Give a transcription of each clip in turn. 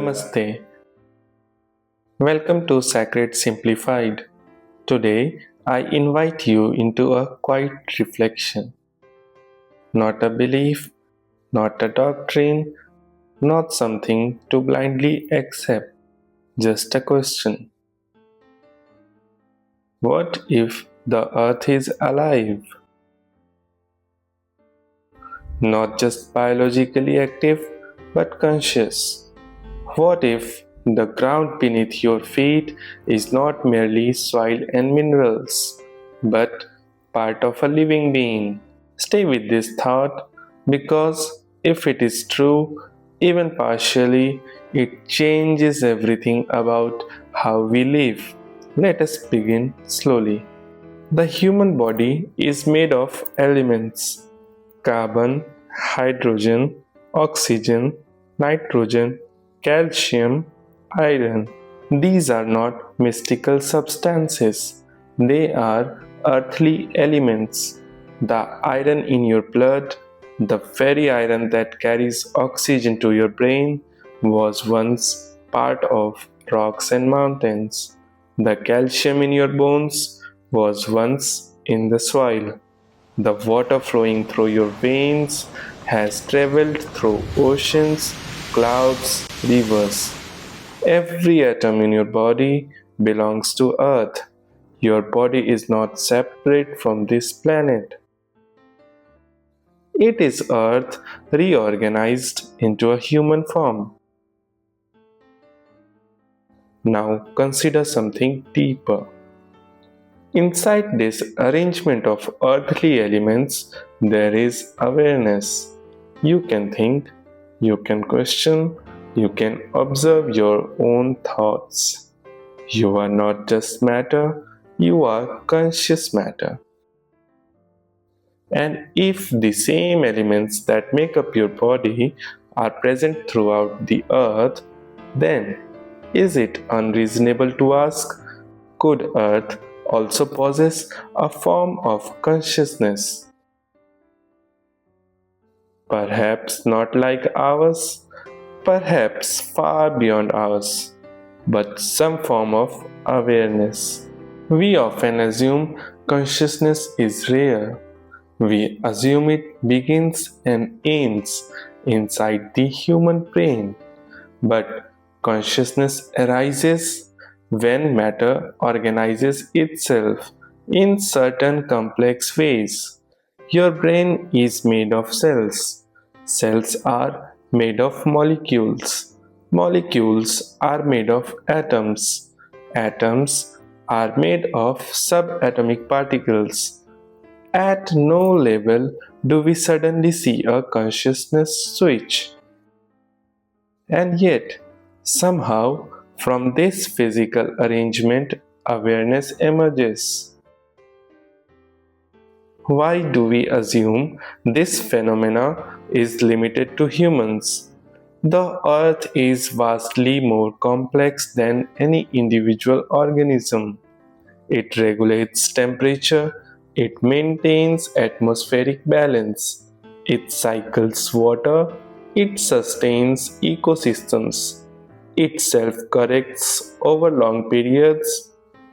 Namaste. Welcome to Sacred Simplified. Today, I invite you into a quiet reflection. Not a belief, not a doctrine, not something to blindly accept, just a question. What if the earth is alive? Not just biologically active, but conscious. What if the ground beneath your feet is not merely soil and minerals, but part of a living being? Stay with this thought because if it is true, even partially, it changes everything about how we live. Let us begin slowly. The human body is made of elements: carbon, hydrogen, oxygen, nitrogen, calcium, iron. These are not mystical substances, they are earthly elements. The iron in your blood, the very iron that carries oxygen to your brain, was once part of rocks and mountains. The calcium in your bones was once in the soil. The water flowing through your veins has traveled through oceans, clouds, rivers. Every atom in your body belongs to Earth. Your body is not separate from this planet. It is Earth reorganized into a human form. Now consider something deeper. Inside this arrangement of earthly elements, there is awareness. You can think, you can question, you can observe your own thoughts. You are not just matter, you are conscious matter. And if the same elements that make up your body are present throughout the earth, then is it unreasonable to ask, could earth also possess a form of consciousness? Perhaps not like ours, perhaps far beyond ours, but some form of awareness. We often assume consciousness is rare. We assume it begins and ends inside the human brain. But consciousness arises when matter organizes itself in certain complex ways. Your brain is made of cells. Cells are made of molecules. Molecules are made of atoms. Atoms are made of subatomic particles. At no level do we suddenly see a consciousness switch. And yet, somehow, from this physical arrangement, awareness emerges. Why do we assume this phenomena is limited to humans? The earth is vastly more complex than any individual organism. It regulates temperature, it maintains atmospheric balance, it cycles water, it sustains ecosystems, it self-corrects over long periods.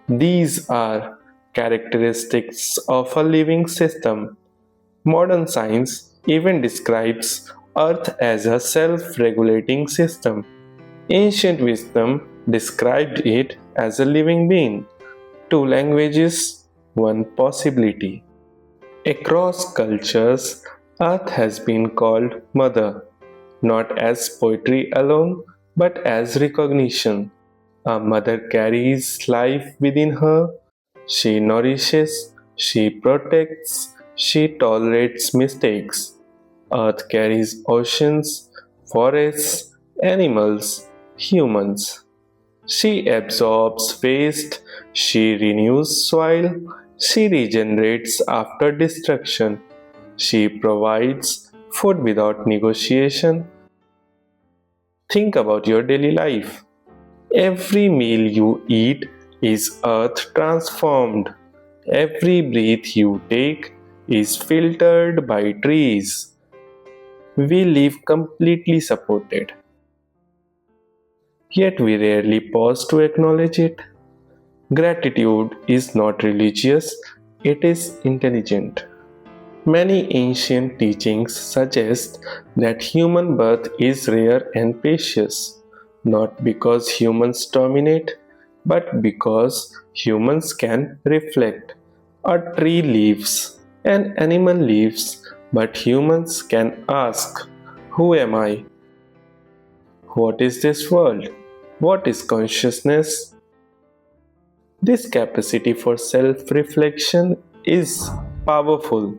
These are characteristics of a living system. Modern science even describes Earth as a self-regulating system. Ancient wisdom described it as a living being. Two languages, one possibility. Across cultures, Earth has been called Mother, not as poetry alone, but as recognition. A mother carries life within her. She nourishes, she protects, she tolerates mistakes. Earth carries oceans, forests, animals, humans. She absorbs waste, she renews soil, she regenerates after destruction. She provides food without negotiation. Think about your daily life. Every meal you eat is earth transformed. Every breath you take is filtered by trees. We live completely supported. yet we rarely pause to acknowledge it. Gratitude is not religious, it is intelligent. Many ancient teachings suggest that human birth is rare and precious, not because humans dominate, but because humans can reflect. A tree lives, an animal lives, but humans can ask, who am I? What is this world? What is consciousness? This capacity for self reflection is powerful.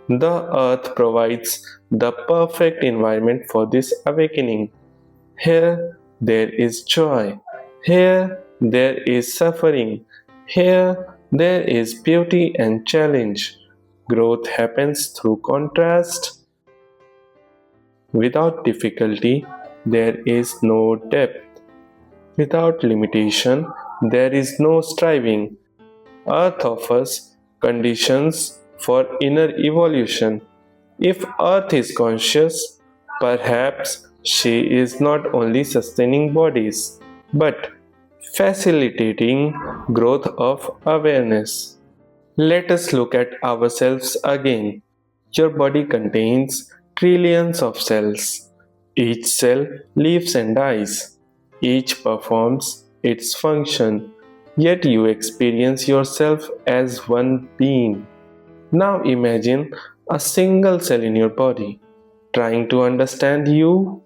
The earth provides the perfect environment for this awakening. Here there is joy. Here there is suffering. Here there is beauty and challenge. Growth happens through contrast. Without difficulty, there is no depth. Without limitation, there is no striving. Earth offers conditions for inner evolution. If Earth is conscious, perhaps she is not only sustaining bodies, but facilitating growth of awareness. Let us look at ourselves again. Your body contains trillions of cells. Each cell lives and dies. Each performs its function. Yet you experience yourself as one being. Now imagine a single cell in your body trying to understand you.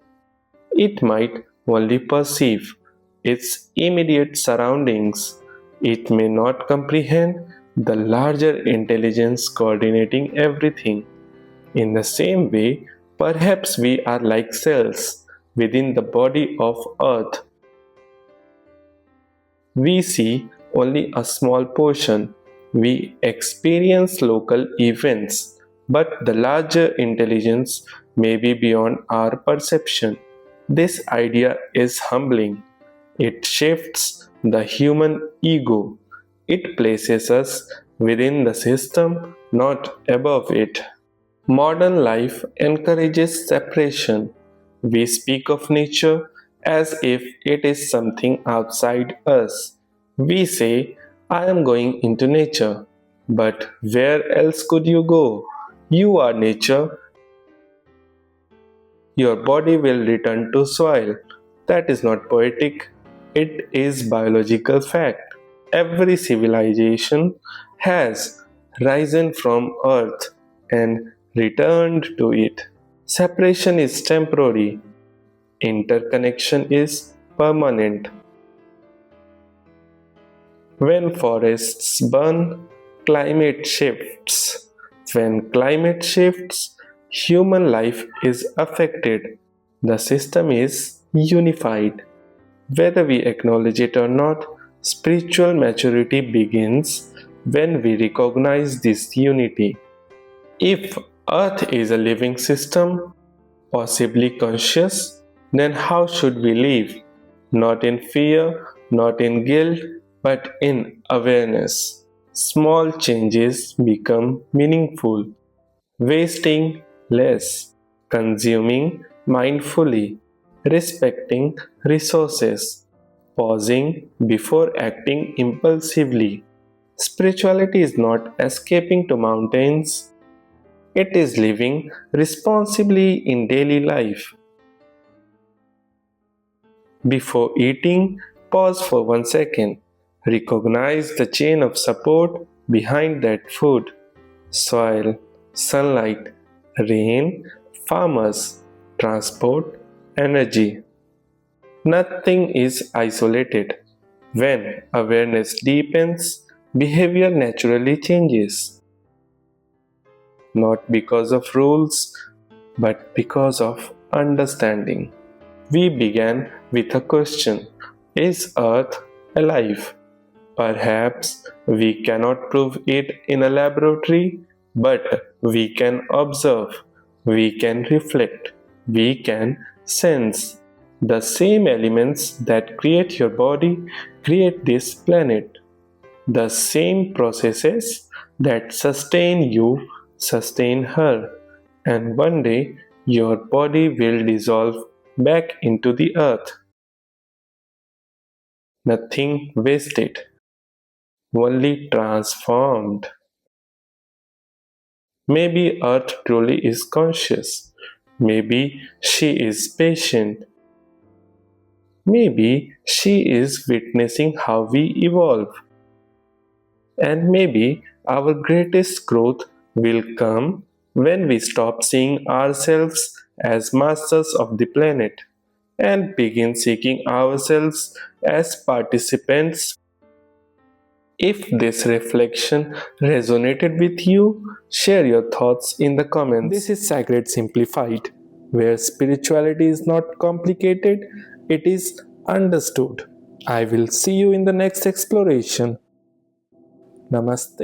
It might only perceive its immediate surroundings. It may not comprehend the larger intelligence coordinating everything. In the same way, perhaps we are like cells within the body of Earth. We see only a small portion. We experience local events, but the larger intelligence may be beyond our perception. This idea is humbling. It shifts the human ego. It places us within the system, not above it. Modern life encourages separation. We speak of nature as if it is something outside us. We say, I am going into nature. But where else could you go? You are nature. Your body will return to soil. That is not poetic, it is biological fact. Every civilization has risen from earth and returned to it. Separation is temporary, interconnection is permanent. When forests burn, climate shifts. When climate shifts, human life is affected. The system is unified. Whether we acknowledge it or not, spiritual maturity begins when we recognize this unity. If Earth is a living system, possibly conscious, then how should we live? Not in fear, not in guilt, but in awareness. Small changes become meaningful. Wasting less, consuming mindfully, respecting resources, pausing before acting impulsively. Spirituality is not escaping to mountains, it is living responsibly in daily life. Before eating, pause for 1 second. Recognize the chain of support behind that food: soil, sunlight, rain, farmers, transport, energy. Nothing is isolated. When awareness deepens, behavior naturally changes, not because of rules, but because of understanding. We began with a question: is Earth alive? Perhaps we cannot prove it in a laboratory, but we can observe, we can reflect, we can sense. The same elements that create your body create this planet. The same processes that sustain you sustain her. And one day your body will dissolve back into the earth. nothing wasted, only transformed. Maybe Earth truly is conscious. Maybe she is patient. Maybe she is witnessing how we evolve. And maybe our greatest growth will come when we stop seeing ourselves as masters of the planet and begin seeing ourselves as participants. If this reflection resonated with you, share your thoughts in the comments. This is Sacred Simplified, where spirituality is not complicated, it is understood. I will see you in the next exploration. Namaste.